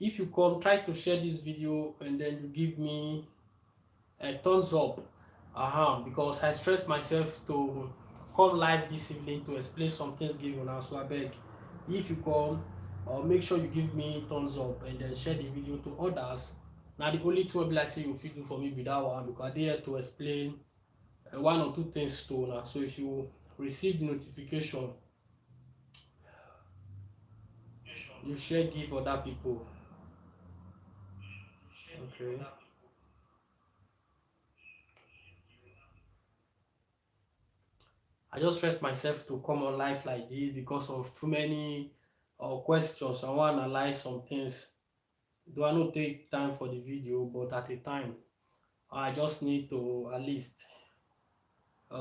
if you come, try to share this video and then you give me a thumbs up. Because I stress myself to come live this evening to explain some things given now. So I beg, if you come, make sure you give me thumbs up and then share the video to others. Now the only thing will be like say you fit do for me be that one, because I dey here to explain one or two things to now. So if you receive the notification, you share give other people. Okay. I just stress myself to come on live like this because of too many questions. I want to analyze some things. Do I not take time for the video, but at a time, I just need to at least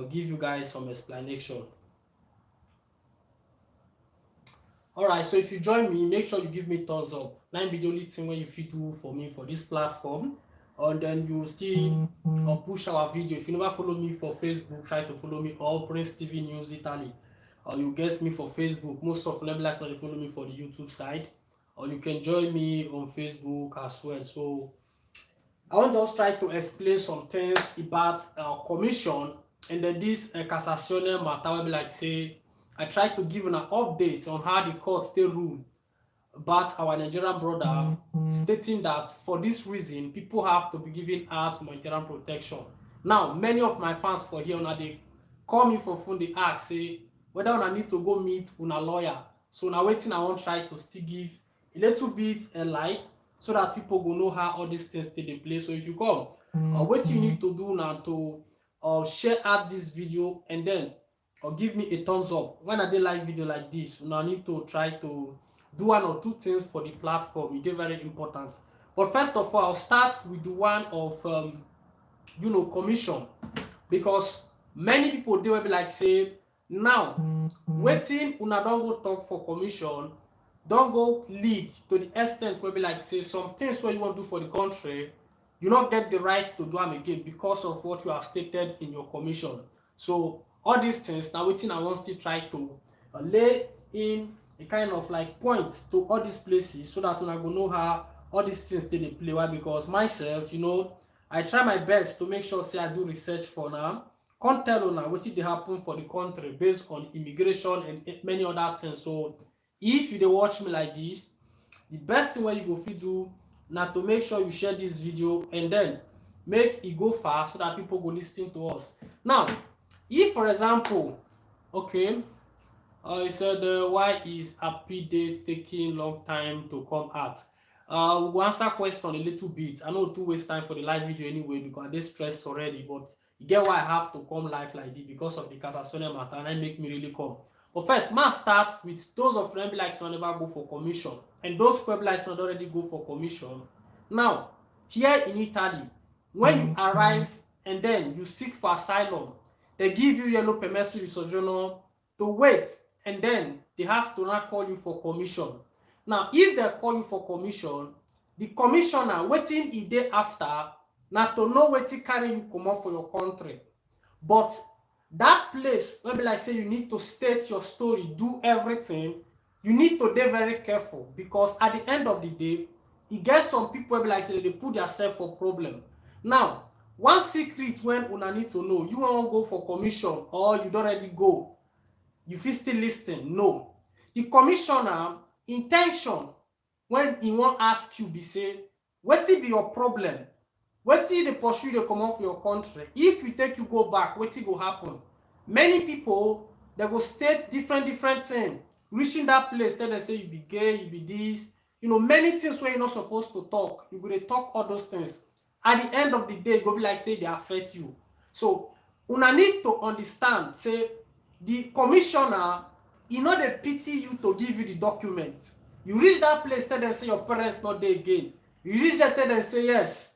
give you guys some explanation. Alright, so if you join me, make sure you give me thumbs up. That be the only thing where you fit do for me for this platform. And then you still push our video. If you never follow me for Facebook, try to follow me or Prince TV News Italy. Or you get me for Facebook. Most of them like to follow me for the YouTube side. Or you can join me on Facebook as well. So I want to just try to explain some things about commission, and then this Cassazione matter will be like say I try to give an update on how the court still rule about our Nigerian brother, stating that for this reason people have to be given out humanitarian protection. Now many of my fans for here now they call me for phone, they ask say whether I need to go meet una lawyer. So now waiting, I want try to still give a little bit a light so that people go know how all these things take in place. So if you come, what you need to do now to share out this video and then give me a thumbs up. When I do live video like this, you now need to try to do one or two things for the platform. It's very important. But first of all, I'll start with the one of commission, because many people they will be like say now waiting una don't go talk for commission, don't go lead to the extent where be like say some things where you want to do for the country, you not get the right to do them again because of what you have stated in your commission. So all these things now waiting I want still try to lay in a kind of like points to all these places so that una go know how all these things they play. Why? Because myself, I try my best to make sure say I do research for now. Can't tell una wetin dey happen for the country based on immigration and many other things. So if you dey watch me like this, the best thing wey you go fit do na to make sure you share this video and then make e go far so that people go lis ten to us. Now if for example, okay, he said why is happy date taking long time to come out? We will answer question a little bit. I know to waste time for the live video anyway because I dey stressed already, but you get why I have to come live like this because of the Cassazione matter, and that make me really come. But first, must start with those of them like to never go for commission, and those people like to already go for commission. Now, here in Italy, when you arrive and then you seek for asylum, they give you yellow permesso di soggiorno to wait, and then they have to now call you for commission. Now, if they call you for commission, the commissioner waiting a day after now to know wetin carry you comot for your country. But that place wey be like say you need to state your story, do everything, you need to dey very careful, because at the end of the day e get some people wey be like say they put themselves for problem. Now one secret when una need to know, you wan go for commission or you don already go, you fit still lis ten. No, the commissioner in ten tion when he wan ask you be say wetin be your problem, wetin dey pursue you dey comot for your country. If we take you go back, wetin go happen? Many people they go state different things. Reaching that place, tell them say you be gay, you be this, many things where you're not supposed to talk. You go dey talk all those things. At the end of the day, go be like say they affect you. So una need to understand say the commissioner, he no dey pity you to give you the document. You reach that place, tell them say your parents not there again. You reach there, tell them say yes,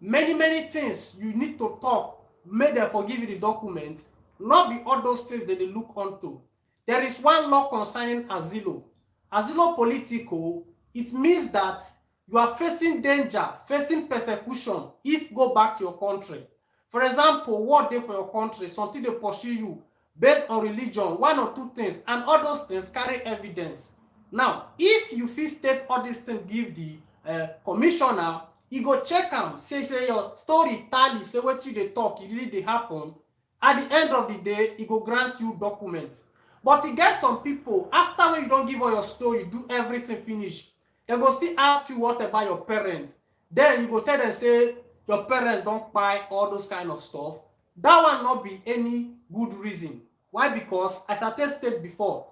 many things you need to talk, make them forgive you the document. Not be all those things that they look onto. There is one law concerning asylum. Asylum politico, it means that you are facing danger, facing persecution if you go back to your country. For example, what day for your country, something they pursue you based on religion, one or two things, and all those things carry evidence. Now, if you fit state all these things give the commissioner, he go check am, say your story tally, say wetin you dey talk, e really dey happen. At the end of the day, he go grant you documents. But e get some people, after when you don give all your story, do everything finish, dem go still ask you what about your parents. Then you go tell them say your parents don kpai, all those kind of stuff. That one not be any good reason. Why? Because as I stated before,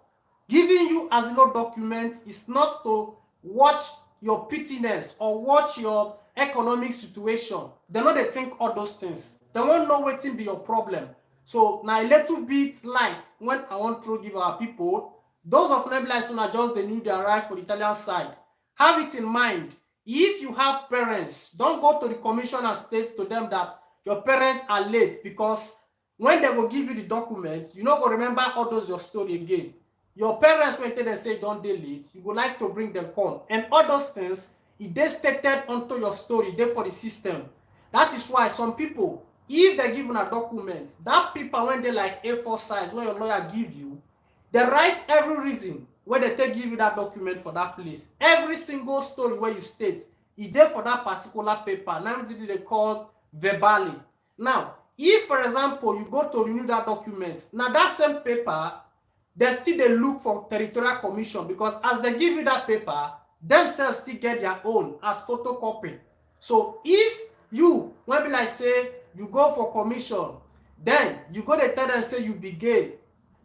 giving you asylum documents is not to watch your pittiness or watch your economic situation. They no dey think all those things. They won't know wetin be your problem. So na a little bit light when I want to give our people. Those of them like una just dey new dey arrive for the Italian side, have it in mind. If you have parents, don't go to the commission and state to them that your parents are late, because when they will give you the documents, you no go remember all those your story again. Your parents, when they say don't dey late, you would like to bring them come, and all those things, if they stated onto your story, they for the system. That is why some people, if they give you a document, that paper when they like A4 size, when your lawyer give you, they write every reason when they take give you that document for that place. Every single story where you state is there for that particular paper. Now they call verbally. Now, if for example you go to renew that document, now that same paper, they still they look for territorial commission, because as they give you that paper, themselves still get their own as photocopy. So if you, when be like say you go for commission, then you go to tell them say you be gay,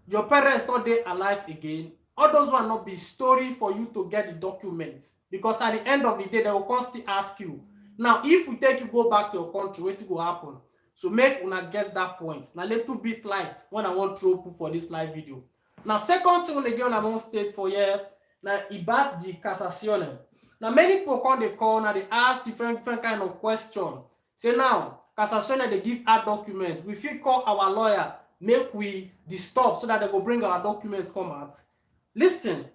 your parents not dey alive again, all those will not be story for you to get the documents, because at the end of the day they will constantly ask you. Now if we take you go back to your country, what will happen? So make una get that point. Now little bit light when I want to put for this live video. Now second thing again I want state for here, now about the Cassazione. Now many people come they call, now they ask different kind of question. Say now Cassazione they give our document, we fit call our lawyer, make we disturb so that they go bring our documents come out. Listen,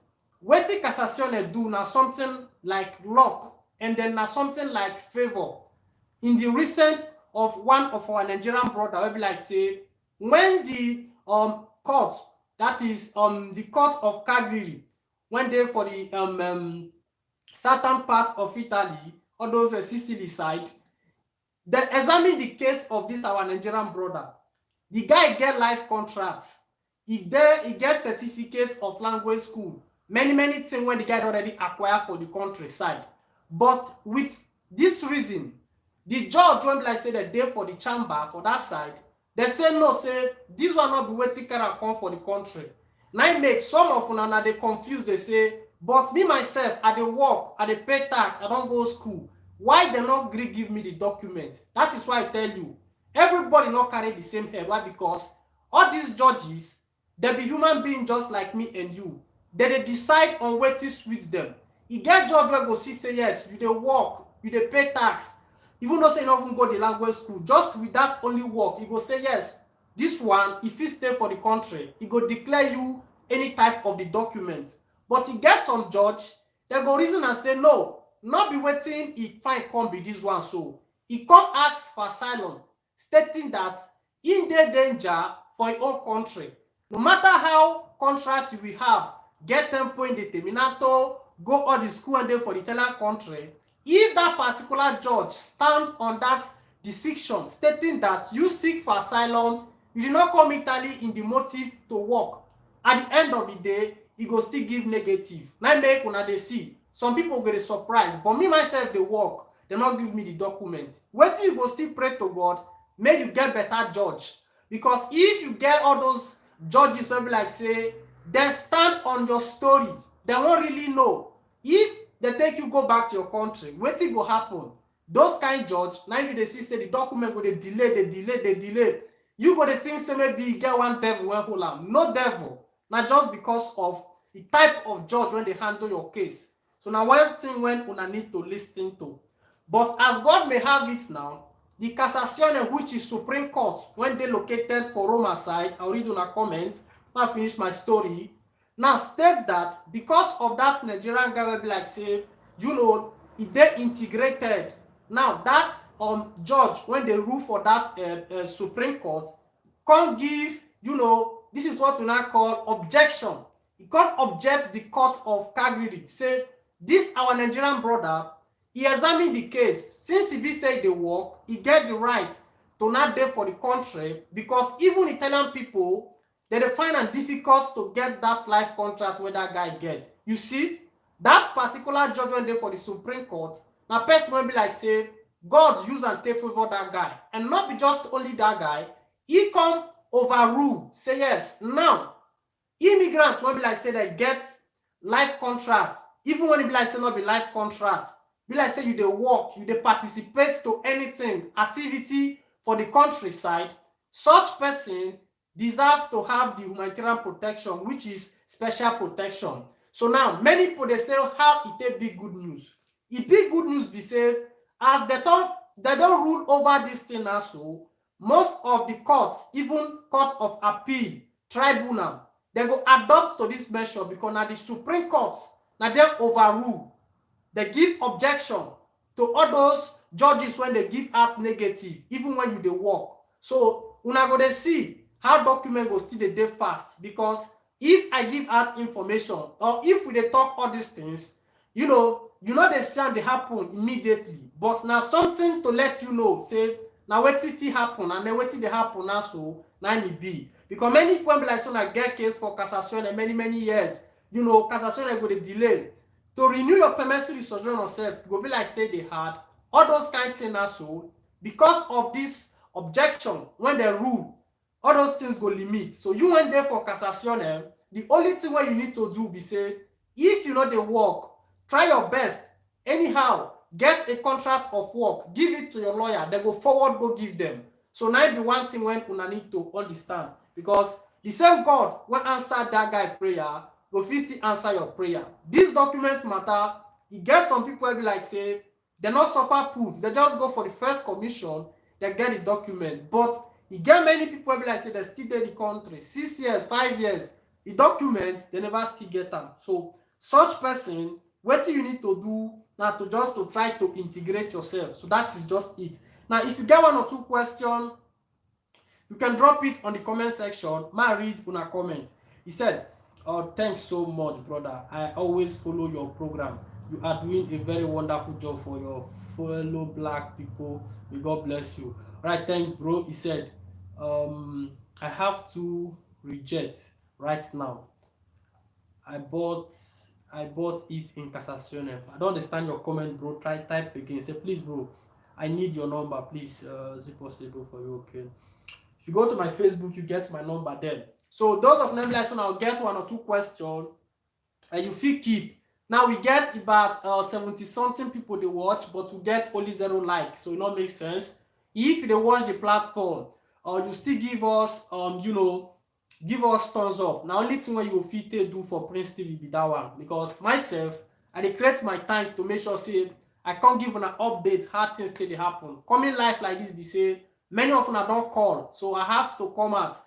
wetin Cassazione do now something like luck, and then now something like favor. In the recent of one of our Nigerian brother, we be like say when the court, that is the court of Cagliari, when they for the certain part of Italy, all those Sicily side, they examine the case of this our Nigerian brother. The guy get life contracts. He get certificates of language school. Many things when the guy already acquired for the countryside. But with this reason, the judge, when like say the day for the chamber for that side, they say no, say this will not be waiting can come for the country. Now make some of them they confused. They say, but me myself, I dey work, I dey pay tax, I don't go school. Why they not give me the document? That is why I tell you, everybody not carry the same head. Why? Because all these judges, they be human beings just like me and you. They decide on what is suits them. You get judge where go see say yes, you dey work, you dey pay tax. Even though say you not even go the language school, just with that only work, you go say yes, this one, if he stay for the country, he go declare you any type of the document. But he get some judge, they go reason and say no, not be waiting he find come be this one. So he come ask for asylum, stating that in the danger for your own country. No matter how contract we have, get tempo indeterminato, go all the school and then for the Italian country, if that particular judge stand on that decision stating that you seek for asylum, you did not come Italy in the motive to work, at the end of the day, he go still give negative. Now make una they see. Some people get surprised, but me myself they work, they not give me the document. Wait till you go still pray to God, may you get better judge. Because if you get all those judges will be like say, they stand on your story, they won't really know. If they take you go back to your country, what will go happen? Those kind judge, now you they see say the document go they delay. You go to think say maybe you get one devil when hold am. No devil. Now just because of the type of judge when they handle your case. So now one thing when una need to listen to. But as God may have it now, the Cassazione, which is Supreme Court, when they located for Roma side, I'll read on a comment when I finish my story, now states that because of that Nigerian government, like say, you know, they integrated. Now that judge, when they rule for that Supreme Court, can't give, you know, this is what we now call objection. he can't object the court of Cagliari. Say, this our Nigerian brother, he examined the case. Since he be say the work, he get the right to not there for the country, because even Italian people, they find it difficult to get that life contract where that guy gets. You see, that particular judgment there for the Supreme Court, now person will be like, say, God use and take favor that guy. And not be just only that guy, he come overrule, say yes. Now, immigrants will be like, say, they get life contract, even when it be like, say, not be life contract. Be like, say, you dey work, you dey participate to anything, activity for the countryside, such person deserve to have the humanitarian protection, which is special protection. So now, many people, they say, how it take big good news? It big good news be say, as they don't rule over this thing also, most of the courts, even court of appeal, tribunal, they go adopt to this measure, because now the Supreme Courts, now they overrule. They give objection to all those judges when they give out negative, even when you dey work. So una go dey see how document go still dey fast, because if I give out information, or if we dey talk all these things, you know they see am dey happen immediately, but now something to let you know, say now wetin fit happen, and then wetin dey happen now, so na im be. Because many people be like, so na get case for Cassazione many years, Cassazione go dey delay. To renew your permanent sojourn self, go be like, say they had all those kind of things also, because of this objection when they rule, all those things go limit. So you went there for Cassazione, the only thing what you need to do be say, if you know the work, try your best, anyhow, get a contract of work, give it to your lawyer, they go forward, go give them. So now be one thing when una need to understand, because the same God when answer that guy prayer, go fit still answer your prayer. These documents matter. E get some people will be like, say, they not suffer put, they just go for the first commission, they get the document. But e get many people will be like, say, they still dey the country 6 years, 5 years, the documents, they never still get them. So such person, what you need to do now to just to try to integrate yourself. So that is just it. Now, if you get one or two questions, you can drop it on the comment section. Ma read una comment. He said, "Oh, thanks so much, brother. I always follow your program. You are doing a very wonderful job for your fellow black people. May God bless you." All right, thanks, bro. He said, "I have to reject right now. I bought it in Cassazione." I don't understand your comment, bro. Try type again. Say, "Please, bro, I need your number. Please, is it possible for you?" Okay. If you go to my Facebook, you get my number there. So those of them lesson, I'll get one or two questions, and you feel keep. Now we get about 70 something people they watch, but we get only 0 likes, so it not make sense. If they watch the platform, you still give us give us thumbs up. Now only thing what you will fit do for Prince TV be that one, because myself, I dey create my time to make sure say I can't give an update how things still happen. Coming live like this, be say many of them don't call, so I have to come out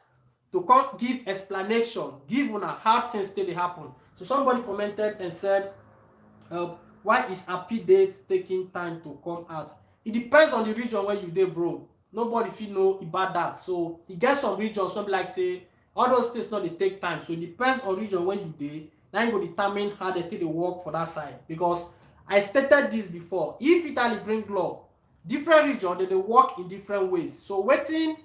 to come give explanation, give una how things still happen. So somebody commented and said, why is happy date taking time to come out? It depends on the region where you dey, bro. Nobody fit know about that. So it gets some regions, some like say all those things not they take time. So it depends on region where you dey. Now you go determine how they take the work for that side. Because I stated this before. If Italy bring law, different region they work in different ways. So waiting,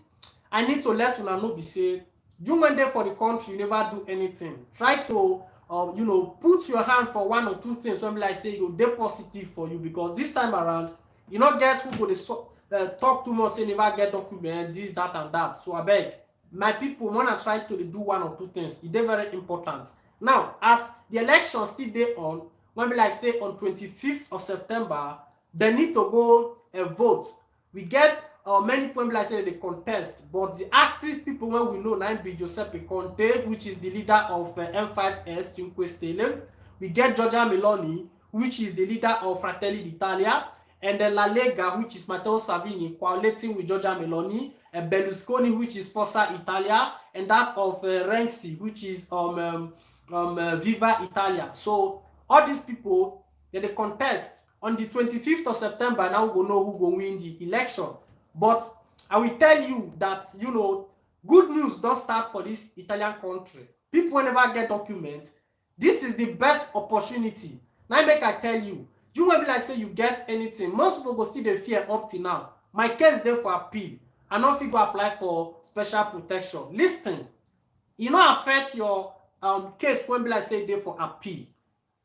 I need to let una know be say, you went there for the country, you never do anything. Try to put your hand for one or two things. So I'm like, say, you dey positive for you, because this time around, you not get who go talk too much, say never get document, this, that, and that. So I beg, my people, wanna try to do one or two things. It's very important. Now, as the election still dey on, when we like say on 25th of September, they need to go and vote. We get many people like say they contest, but the active people when we know now be Giuseppe Conte, which is the leader of M5S Cinque Stelle. We get Giorgia Meloni, which is the leader of Fratelli d'Italia, and then La Lega, which is Matteo Salvini, coaliting with Giorgia Meloni, and Berlusconi, which is Forza Italia, and that of Renzi, which is Viva Italia. So all these people, they contest on the 25th of September. Now we go know who will win the election. But I will tell you that, good news don't start for this Italian country. people will never get documents. This is the best opportunity. Now make I tell you, you won't be like say you get anything. Most people go still dey fear up till now. My case dey for appeal. I no fit go apply for special protection. Listen, e no affect your case when be like say dey for appeal.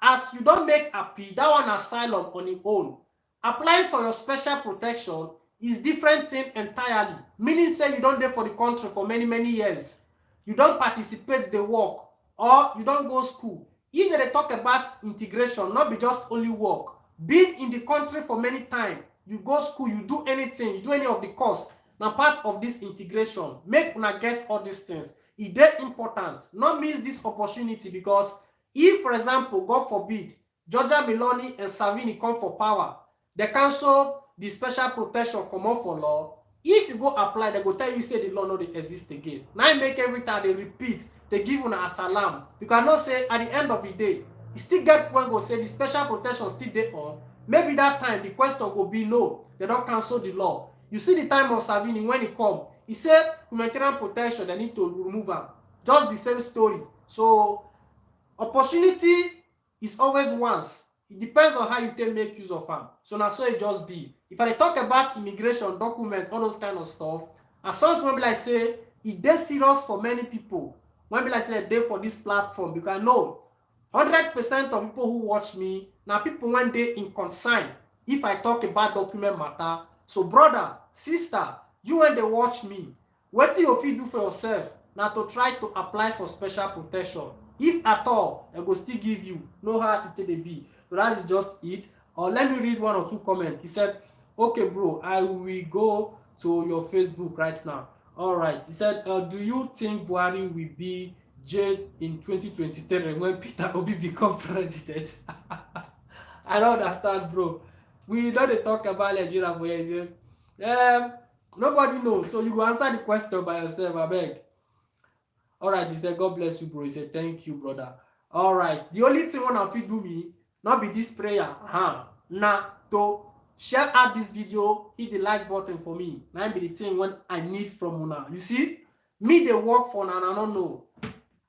As you don make appeal, that one asylum on its own. Applying for your special protection is different thing entirely. Meaning say you don dey for the country for many years. You don participate dey work or you don go school. If they talk about integration, not be just only work. Being in the country for many time, you go school, you do anything, you do any of the course, na part of this integration. Make una get all these things. E dey important. Not miss this opportunity, because if, for example, God forbid, Georgia Meloni and Savini come for power, they cancel the special protection comot for law. If you go apply, they go tell you say the law no dey exist again. Now make every time they repeat, they give una asylum. You cannot say at the end of the day, you still get people go say the special protection still dey on. Maybe that time the question go be no, they don't cancel the law. You see the time of Savini when he come, he said humanitarian protection, they need to remove am. Just the same story. So opportunity is always once. It depends on how you take make use of am. So now so it just be. If I talk about immigration, documents, all those kind of stuff, and something will be like say it dey serious for many people. When be like say they dey for this platform, because I know 100% of people who watch me now people when they in concern if I talk about document matter. So brother, sister, you when they watch me, what you fit do for yourself now to try to apply for special protection. If at all, I go still give you, know how it dey be. So that is just it. Or let me read one or two comments. He said, okay bro, I will go to your Facebook right now. All right. He said, do you think Buhari will be jailed in 2023 when Peter Obi become president? I don't understand, bro. We don't talk about Nigeria for years. Nobody knows. So you go answer the question by yourself, I beg. All right. He said, God bless you, bro. He said, thank you, brother. All right. The only thing one of you do me, not be this prayer. Nah, to share out this video, hit the like button for me. That be the thing when I need from una. You see, me they work for una, and I don't know.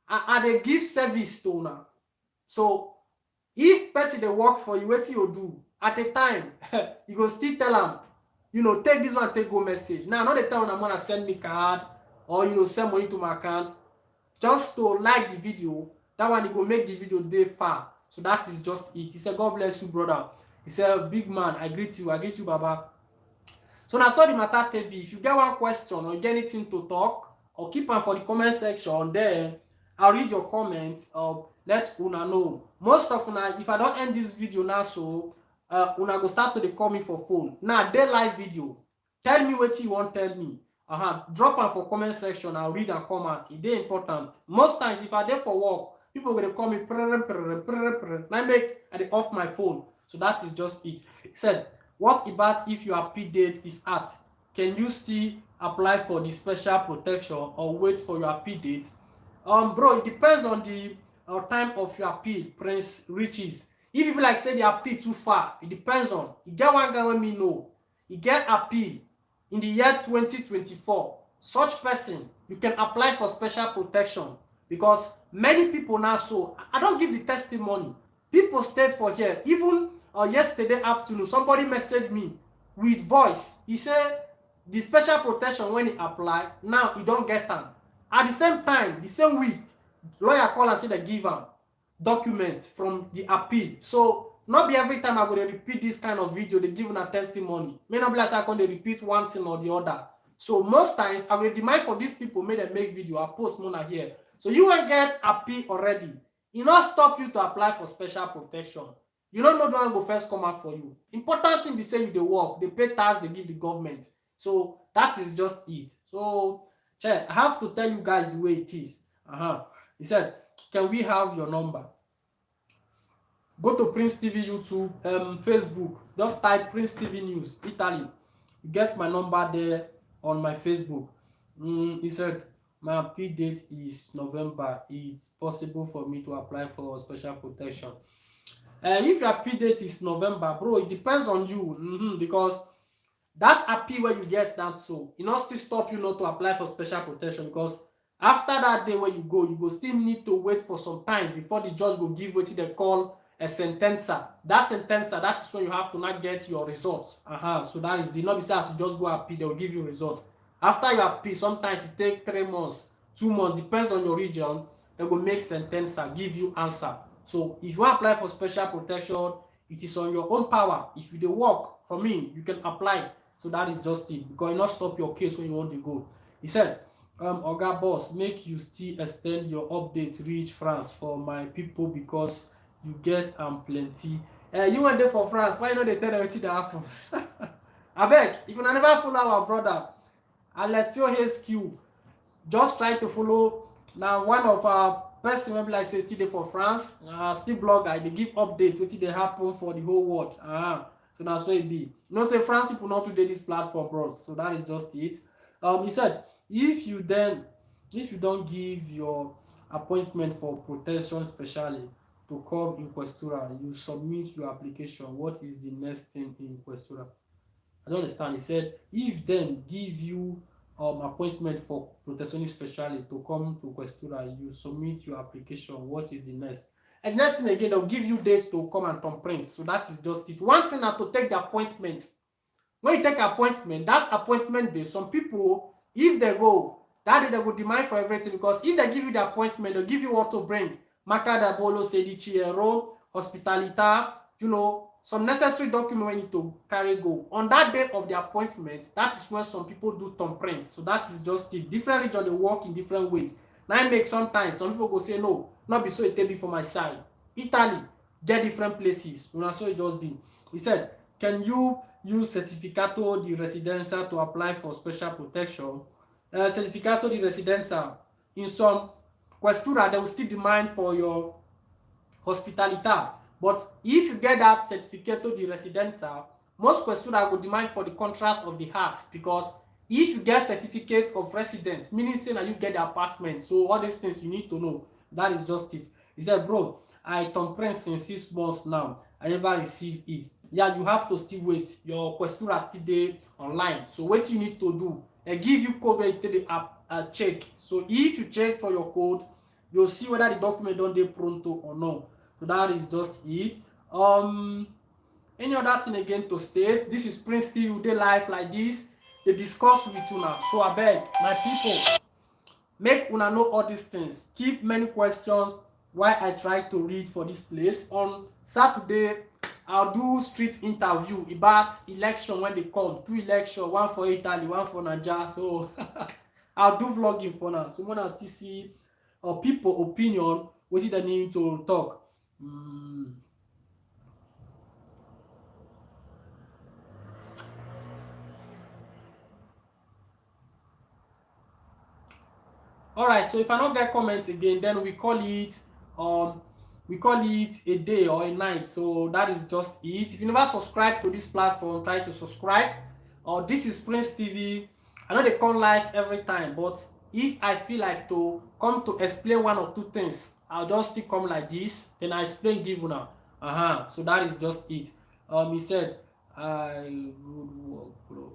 I they give service to una. So if person they work for you, what you do at a time, you go still tell them, you know, take this one, take go message. Now, not the time when I'm gonna send me card or you know send money to my account. Just to like the video, that one you go make the video day far. So that is just it. He said, God bless you, brother. He said, big man, I greet you, Baba. So now, so the matter take be. If you get one question or you get anything to talk, or keep on for the comment section, then I'll read your comments or let una know. Most of una, if I don't end this video now, so una go start to call me for phone. Now, they live video. Tell me what you want, tell me. Drop am for comment section, I'll read and comment. It is important. Most times, if I dey for work, people will call me I make I dey off my phone. So that is just it. He said, what about if your appeal date is out? Can you still apply for the special protection or wait for your appeal date? Bro, it depends on the time of your appeal, Prince Riches. If you be like say the appeal too far, it depends on. You get one guy let me know. You get appeal in the year 2024. Such person, you can apply for special protection, because many people now, so I don't give the testimony. People stayed for here. Even yesterday afternoon, somebody messaged me with voice. He said the special protection when he applied, now he don't get them. At the same time, the same week, lawyer call and say they give him documents from the appeal. So not be every time I go to repeat this kind of video, they give a testimony. May not be like I can repeat one thing or the other. So most times I will demand for these people may they make video, I post more here. So you will get appeal already. It not stop you to apply for special protection. You don't know the one go first come out for you. Important thing be say you they work, they pay tax, they give the government. So that is just it. So I have to tell you guys the way it is. He said, can we have your number? Go to Prince TV YouTube, Facebook. Just type Prince TV News, Italy. You get my number there on my Facebook. He said, my appeal date is November. It's possible for me to apply for special protection. If your appeal date is November, bro, it depends on you. Because that appeal where you get that, so it not still stop you not to apply for special protection, because After that day when you go still need to wait for some time before the judge go give wetin they call a sentencer. That sentencer, that is when you have to not get your result. So that is it. Not be say as you just go appeal, they will give you result. After you appeal, sometimes it take 3 months, 2 months, depends on your region. They go make sentencer, give you answer. So if you want apply for special protection, it is on your own power. If you dey work for me, you can apply. So that is just it, because e no stop your case when you want to go. He said, oga boss, make you still extend your updates reach France for my people, because you get plenty. You went there for France, why you no dey tell them wetin dey happen? Abeg, if una never follow our brother Alessio HQ, just try to follow. Now one of our person wey be like say still dey for France, still blogger, dey give update wetin dey happen for the whole world. So na so e be. You know say France people not today this platform, bros. So that is just it. He said, if you don't give your appointment for protection specially to come in questura, you submit your application. What is the next thing in questura? I don't understand. He said, if then give you appointment for protection specially to come to questura, you submit your application. What is the next? And next thing again, they'll give you dates to come and thumbprint. So that is just it. One thing na to take the appointment. When you take appointment, that appointment day, some people, if they go, that day they go demand for everything, because if they give you the appointment, they'll give you what to bring. Marca da bolo, sediciero, hospitalita, some necessary document we need to carry go. On that day of the appointment, that is when some people do thumbprint. So that is just it. Different region, they work in different ways. Now it makes sometimes some people go say, no, not be so it be for my side. Italy, get different places. So it just be. He said, can you use certificato di residenza to apply for special protection? Certificato di residenza, in some questura, they will still demand for your hospitalita. But if you get that certificato di residenza, most questura will demand for the contract of the house, because if you get certificate of residence, meaning saying that you get the apartment. So all these things you need to know. That is just it. He said, bro, I thumbprint since 6 months now. I never received it. Yeah, you have to still wait. Your questura still there online. So what you need to do, they give you code where you take the app check. So if you check for your code, you'll see whether the document don't dey pronto or not. So that is just it. Any other thing again to state? This is Prince T. Dey live like this. They discuss with una. So I beg my people, make una know all these things. Keep many questions while I try to read for this place. On Saturday, I'll do street interview about election when they come. 2 elections, one for Italy, one for Nigeria. So I'll do vlogging for now. So when I still see people opinion, what is the need to talk? All right, so if I don't get comment again, then we call it a day or a night. So that is just it. If you never subscribe to this platform, try to subscribe. This is Prince TV. I know they come live every time, but if I feel like to come to explain 1 or 2 things, I'll just still come like this, then I explain give now. So that is just it. He said, I would work, bro.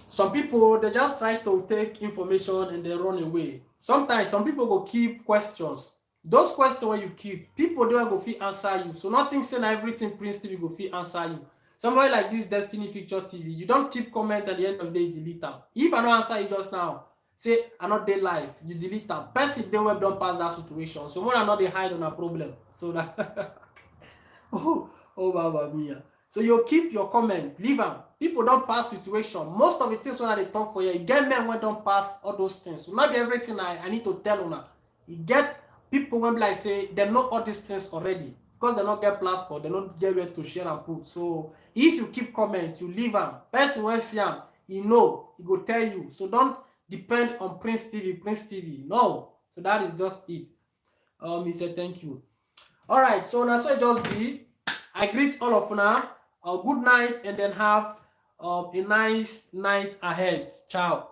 Some people, they just try to take information and they run away. Sometimes some people go keep questions. Those questions when you keep, people don't go fit answer you. So nothing saying everything Prince TV go fit answer you. Somebody like this Destiny Picture TV, you don't keep comment at the end of the day, you delete them. If I don't answer you just now, say I not dey live, you delete them. Person they web don't pass that situation. So when I not they hide on a problem. So that oh Baba Mia. So you keep your comments, leave them. People don't pass situation. Most of the things when they talk for you, get men when don't pass all those things. So not everything I need to tell you. You get people when like say they know all these things already, because they don't get platform, they don't get where to share and put. So if you keep comments, you leave them. Person when see them, he know, he go tell you. So don't depend on Prince TV. No. So that is just it. He said thank you. All right. So now so it just be. I greet all of you now. Good night, and then have a nice night ahead. Ciao.